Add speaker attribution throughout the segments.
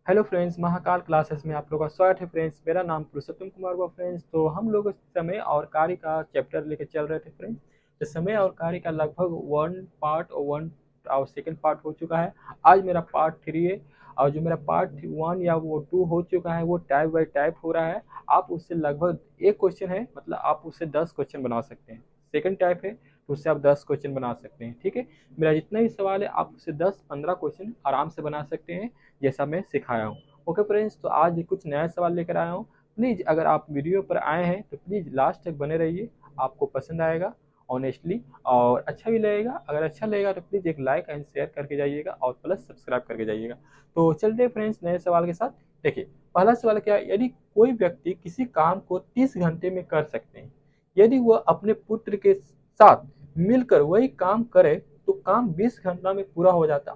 Speaker 1: Hello friends, Mahakal classes में आप लोगों का स्वागत है फ्रेंड्स। मेरा नाम पुरुषोत्तम कुमार हुआ फ्रेंड्स। तो हम लोग समय और कार्य का चैप्टर लेके चल रहे थे फ्रेंड्स। तो समय और कार्य का लगभग वन पार्ट और सेकंड पार्ट हो चुका है। आज मेरा पार्ट 3 है। और जो मेरा पार्ट 1 या वो 2 हो चुका है वो टाइप बाय टाइप हो रहा है। आप उससे लगभग एक क्वेश्चन है, मतलब आप उससे 10 क्वेश्चन बना सकते हैं। सेकंड टाइप है तो उससे आप 10 क्वेश्चन बना सकते हैं। ठीक है, मेरा जितना भी सवाल है आप उससे 10-15 क्वेश्चन आराम से बना सकते हैं, जैसा मैं सिखाया हूँ। ओके फ्रेंड्स, तो आज कुछ नया सवाल लेकर आया हूँ। प्लीज़ अगर आप वीडियो पर आए हैं तो प्लीज़ लास्ट तक बने रहिए, आपको पसंद आएगा ऑनेस्टली और अच्छा भी लगेगा। अगर अच्छा लगेगा तो प्लीज़ एक लाइक एंड शेयर करके जाइएगा और प्लस सब्सक्राइब करके जाइएगा। तो चलते हैं फ्रेंड्स नए सवाल के साथ। देखिए, पहला सवाल क्या है, यदि कोई व्यक्ति किसी काम को 30 घंटे में कर सकते हैं, यदि वह अपने पुत्र के साथ मिलकर वही काम करे तो काम 20 घंटा में पूरा हो जाता।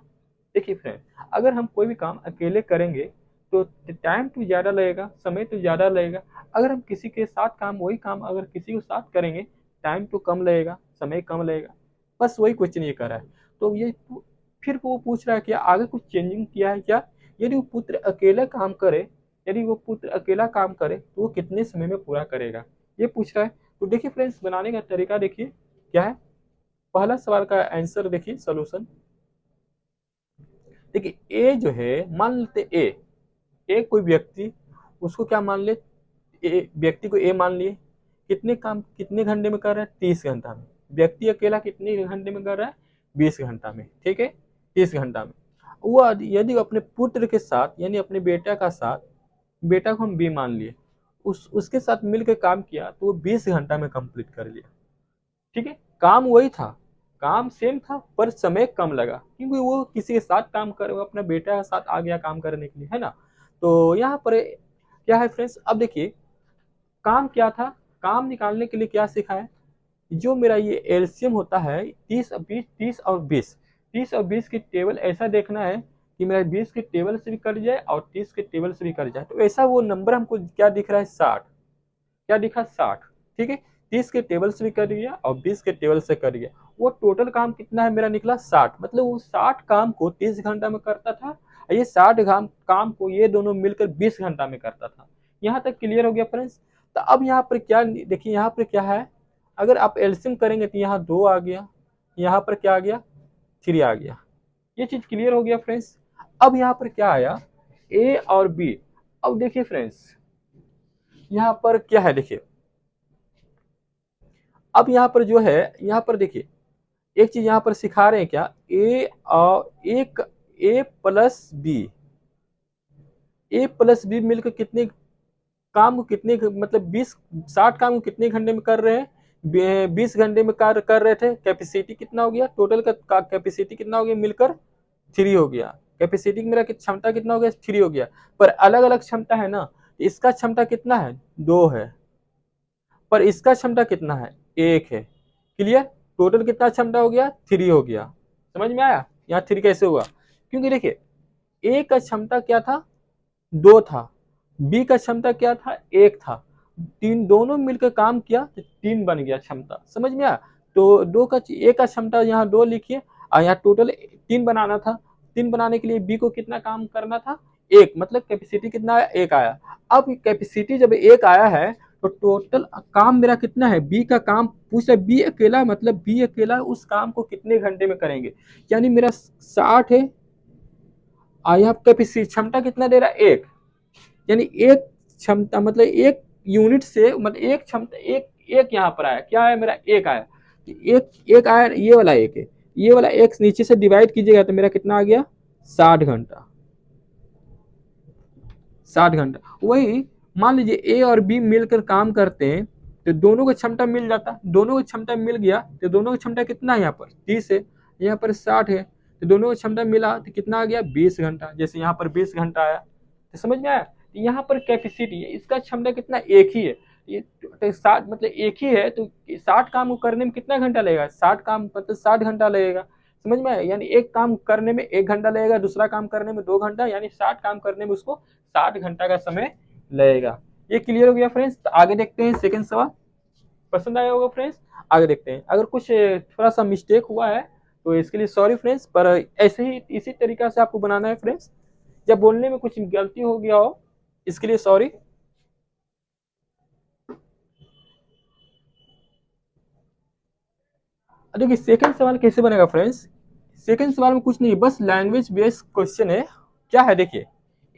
Speaker 1: देखिए फ्रेंड, अगर हम कोई भी काम अकेले करेंगे तो टाइम तो ज़्यादा लगेगा, समय तो ज़्यादा लगेगा। अगर हम किसी के साथ काम वही काम अगर किसी के साथ करेंगे, टाइम तो कम लगेगा, समय कम लगेगा। बस वही क्वेश्चन ये कर रहा है। तो ये फिर वो पूछ रहा है कि आगे कुछ चेंजिंग किया है क्या। यदि वो पुत्र अकेला काम करे, यदि वो पुत्र अकेला काम करे तो वो कितने समय में पूरा करेगा, ये पूछ रहा है। तो देखिए फ्रेंड्स, बनाने का तरीका देखिए क्या है। पहला सवाल का आंसर देखिए, सोल्यूशन। देखिए ए जो है, मान लेते ए कोई व्यक्ति, उसको क्या मान ले, ए व्यक्ति को ए मान लिए। कितने काम कितने घंटे में कर रहा है, 30 घंटा में। व्यक्ति अकेला कितने घंटे में कर रहा है, 20 घंटा में। ठीक है, 30 घंटा में। वो यदि अपने पुत्र के साथ यानी अपने बेटा का साथ, बेटा को हम बी मान लिए, उसके साथ मिलकर काम किया तो वो 20 घंटा में कंप्लीट कर लिया। ठीक है, काम वही था, काम सेम था पर समय कम लगा क्योंकि वो किसी के साथ काम कर, वो अपना बेटा के साथ आ गया काम करने के लिए, है ना। तो यहाँ पर क्या है फ्रेंड्स, अब देखिए काम क्या था। काम निकालने के लिए क्या सीखा है, जो मेरा ये एलसीएम होता है 30 और 20 की टेबल ऐसा देखना है कि मेरा 20 के टेबल से भी कट जाए और 30 के टेबल से भी कट जाए। तो ऐसा वो नंबर हमको क्या दिख रहा है, 60। क्या दिखा, 60। ठीक है, 30 के टेबल से भी कर गया और 20 के टेबल से कर गया। वो टोटल काम कितना है मेरा निकला, 60। मतलब वो 60 काम को 30 घंटा में करता था, ये 60 काम को ये दोनों मिलकर 20 घंटा में करता था। यहाँ तक क्लियर हो गया फ्रेंड्स। तो अब यहाँ पर क्या देखिए, यहाँ पर क्या है, अगर आप एल्सियम करेंगे तो यहाँ 2 आ गया, यहाँ पर क्या आ गया, 3 आ गया। ये चीज क्लियर हो गया फ्रेंड्स। अब यहाँ पर क्या आया, ए और बी। अब देखिए फ्रेंड्स, यहाँ पर क्या है, देखिए अब यहाँ पर जो है, यहाँ पर देखिए एक चीज यहाँ पर सिखा रहे हैं क्या, ए और एक, ए प्लस बी, ए प्लस बी मिलकर कितने काम को कितने मतलब 60 काम को कितने घंटे में कर रहे हैं, 20 घंटे में कार्य कर रहे थे। कैपेसिटी कितना हो गया, टोटल का कैपेसिटी कितना हो गया मिलकर, 3 हो गया। कैपेसिटी मेरा क्षमता कितना हो गया, 3 हो गया। पर अलग अलग क्षमता है ना, इसका क्षमता कितना है, 2 है, पर इसका क्षमता कितना है, 1 है। क्लियर, टोटल कितना क्षमता हो गया, 3 हो गया। समझ में आया, यहाँ 3 कैसे हुआ, क्योंकि देखिए ए का क्षमता क्या था, 2 था, बी का क्षमता क्या था, 1 था। तीन दोनों मिलकर काम किया तो 3 बन गया क्षमता। समझ में आया। तो दो का ए का क्षमता यहाँ 2 लिखिए और यहाँ टोटल 3 बनाना था। 3 बनाने के लिए बी को कितना काम करना था, 1, मतलब कैपेसिटी कितना आया, 1 आया। अब कैपेसिटी जब 1 आया है तो टोटल काम मेरा कितना है, बी का काम पूछा, बी अकेला, मतलब बी अकेला उस काम को कितने घंटे में करेंगे। यानी मेरा 60 है और यहाँ कैपेसिटी क्षमता कितना दे रहा है, 1। यानी एक क्षमता मतलब एक यूनिट से, मतलब एक क्षमता, एक एक यहाँ पर आया, क्या आया मेरा, 1 आया। एक एक आया, ये वाला 1 है, ये वाला 1 नीचे से डिवाइड कीजिएगा तो मेरा कितना आ गया, 60 घंटा। 60 घंटा वही, मान लीजिए ए और बी मिलकर काम करते हैं तो दोनों को क्षमता मिल जाता, दोनों को क्षमता मिल गया तो दोनों की क्षमता कितना है, यहाँ पर 30 है, यहाँ पर 60 है, तो दोनों की क्षमता मिला तो कितना आ गया, 20 घंटा। जैसे यहाँ पर 20 घंटा आया, तो समझ में आया। यहाँ पर कैपेसिटी है, इसका क्षमता कितना, 1 ही है। ये तो 60 मतलब 1 ही है, तो 60 काम को करने में कितना घंटा लगेगा, 60 काम मतलब 60 घंटा लगेगा। समझ में आया, यानी एक काम करने में 1 घंटा लगेगा, दूसरा काम करने में 2 घंटा, यानी 60 काम करने में उसको 60 घंटा का समय लगेगा। ये क्लियर हो गया फ्रेंड्स। तो आगे देखते हैं सेकंड सवाल, पसंद आया होगा फ्रेंड्स। आगे देखते हैं, अगर कुछ थोड़ा सा मिस्टेक हुआ है तो इसके लिए सॉरी फ्रेंड्स, पर ऐसे ही इसी तरीका से आपको बनाना है फ्रेंड्स। जब बोलने में कुछ गलती हो गया हो इसके लिए सॉरी। देखिए सेकंड सवाल कैसे बनेगा फ्रेंड्स, सेकंड सवाल में कुछ नहीं, बस लैंग्वेज बेस्ड क्वेश्चन है। क्या है देखिए,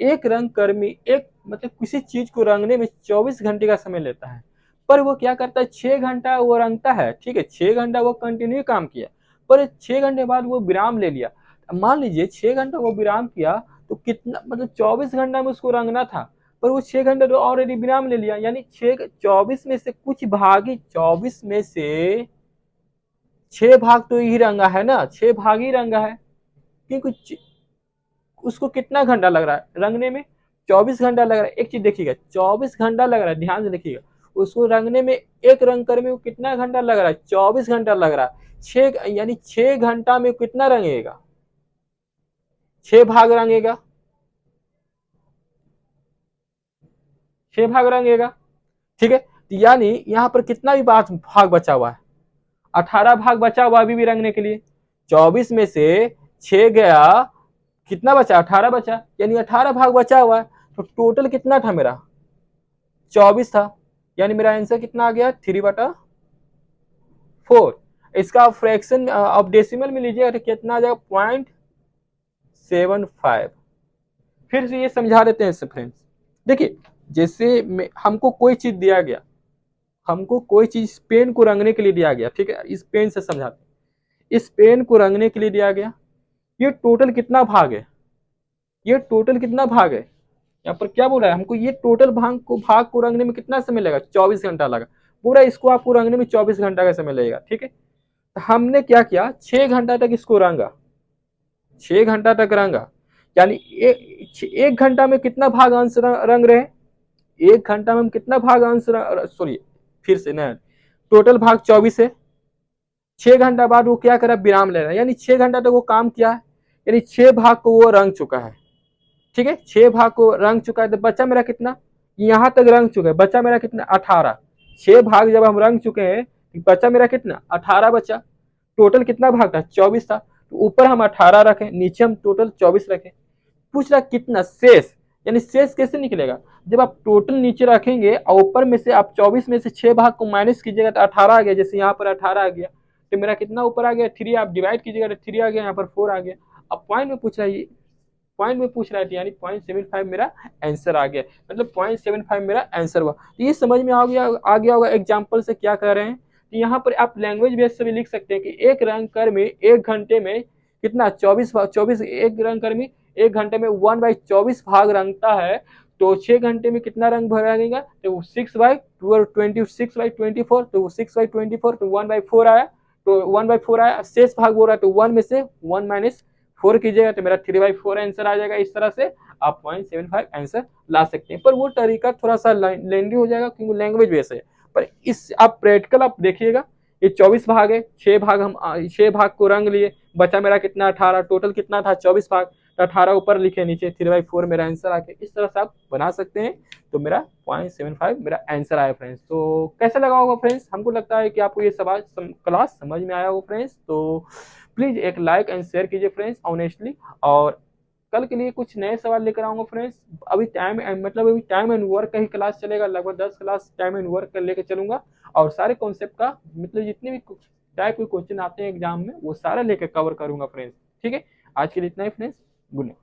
Speaker 1: एक रंग कर्मी एक मतलब किसी चीज को रंगने में 24 घंटे का समय लेता है, पर वो क्या करता है 6 घंटा वो रंगता है, ठीक है 6 घंटा वो कंटिन्यू काम किया, पर 6 घंटे बाद वो विराम ले लिया। मान लीजिए 6 घंटा वो विराम किया तो कितना मतलब 24 घंटा में उसको रंगना था, पर वो 6 घंटे तो ऑलरेडी विराम ले लिया, यानी 24 में से कुछ भाग ही 24 में से 6 भाग तो ही रंगा है ना, 6 भाग ही रंगा है, क्योंकि उसको कितना घंटा लग रहा है रंगने में, 24 घंटा लग रहा है। एक चीज देखिएगा 24 घंटा लग रहा है, ध्यान से देखिएगा, उसको रंगने में एक रंग करने में कितना घंटा लग रहा है, 24 घंटा लग रहा है। 6 यानी 6 घंटा में कितना रंगेगा, 6 भाग रंगेगा, 6 भाग रंगेगा, ठीक है। तो यानी यहाँ पर कितना भी भाग बचा हुआ है, 18 भाग बचा हुआ अभी भी रंगने के लिए। 24 में से 6 गया, कितना बचा 18 बचा, यानी 18 भाग बचा हुआ है। तो टोटल कितना था मेरा 24 था, यानी मेरा आंसर कितना आ गया 3/4। इसका फ्रैक्शन ऑफ डेसिमल में लीजिएगा तो कितना आ जाएगा 0.75। फिर से ये समझा देते हैं इससे फ्रेंड्स। देखिए जैसे हमको कोई चीज दिया गया, हमको कोई चीज पेन को रंगने के लिए दिया गया, ठीक है, इस पेन से समझाते हैं। इस पेन को रंगने के लिए दिया गया, ये टोटल कितना भाग है, ये टोटल कितना भाग है, यहाँ पर क्या बोल रहा है हमको, ये टोटल भाग को रंगने में कितना समय लगेगा 24 घंटा लगा, पूरा इसको आपको रंगने में 24 घंटा का समय लगेगा, ठीक है। तो हमने क्या किया 6 घंटा तक इसको रंगा, 6 घंटा तक रंगा, यानी 1 घंटा में कितना भाग अंश रंग रहे, 1 घंटा में हम कितना भाग अंश, सॉरी फिर से ना, टोटल भाग 24 है, 6 घंटा बाद वो क्या करा विराम ले रहा है, यानी 6 घंटा तक वो काम किया है, यानी 6 भाग को वो रंग चुका है, ठीक है 6 भाग को रंग चुका है। तो बचा मेरा कितना, यहां तक रंग चुका है, बचा मेरा कितना 18। 6 भाग जब हम रंग चुके हैं बचा मेरा कितना 18 बचा। टोटल कितना भाग था 24 था, तो ऊपर हम 18 रखें, नीचे हम टोटल 24 रखें। पूछ रहा कितना शेष, यानी शेष कैसे निकलेगा, जब आप टोटल नीचे रखेंगे और ऊपर में से आप 24 में से 6 भाग को माइनस कीजिएगा तो 18 आ गया, जैसे यहाँ पर 18 आ गया, तो मेरा कितना ऊपर आ गया 3, आप डिवाइड कीजिएगा तो 3 आ गया, यहाँ पर 4 आ गया। अब पॉइंट में पूछ रहा है, पॉइंट में पूछ रहा है यानी 0.75 मेरा आंसर आ गया, मतलब 0.75 मेरा आंसर हुआ। तो ये समझ में आ गया होगा एग्जाम्पल से क्या कह रहे हैं। तो यहाँ पर आप लैंग्वेज बेस से भी लिख सकते हैं कि एक रंग कर्मी 1 घंटे में कितना 24 एक रंग कर्मी 1 घंटे में 1/24 भाग रंगता है, तो 6 घंटे में कितना रंग भर रंगेगा, तो 6/24, तो 6/24 तो 1/4 आया, तो 1/4 आया, शेष भाग बोल रहा है तो 1 में से 1 माइनस 4 कीजिएगा तो मेरा 3/4 आंसर आ जाएगा। इस तरह से आप 0.75 आंसर ला सकते हैं, पर वो तरीका थोड़ा सा लेंदी हो जाएगा क्योंकि लैंग्वेज बेस है। पर इस आप प्रैक्टिकल आप देखिएगा, ये 24 भाग है, 6 भाग को रंग लिए, बचा मेरा कितना 18, टोटल कितना था 24 भाग, तो 18 ऊपर लिखे, नीचे 3/4 मेरा आंसर आ गया। इस तरह से आप बना सकते हैं। तो मेरा 0.75 मेरा आंसर आया फ्रेंड्स। तो कैसा लगा होगा फ्रेंड्स, हमको लगता है कि आपको ये सवाल क्लास समझ में आया होगा फ्रेंड्स। तो प्लीज एक लाइक एंड शेयर कीजिए फ्रेंड्स ऑनेस्टली, और कल के लिए कुछ नए सवाल लेकर आऊंगा फ्रेंड्स। अभी टाइम एंड वर्क का ही क्लास चलेगा, लगभग 10 क्लास टाइम एंड वर्क का लेकर चलूंगा, और सारे कॉन्सेप्ट का मतलब जितने भी टाइप के क्वेश्चन आते हैं एग्जाम में वो सारा लेकर कवर करूंगा फ्रेंड्स, ठीक है। आज के लिए इतना ही फ्रेंड्स, गुड नाइट।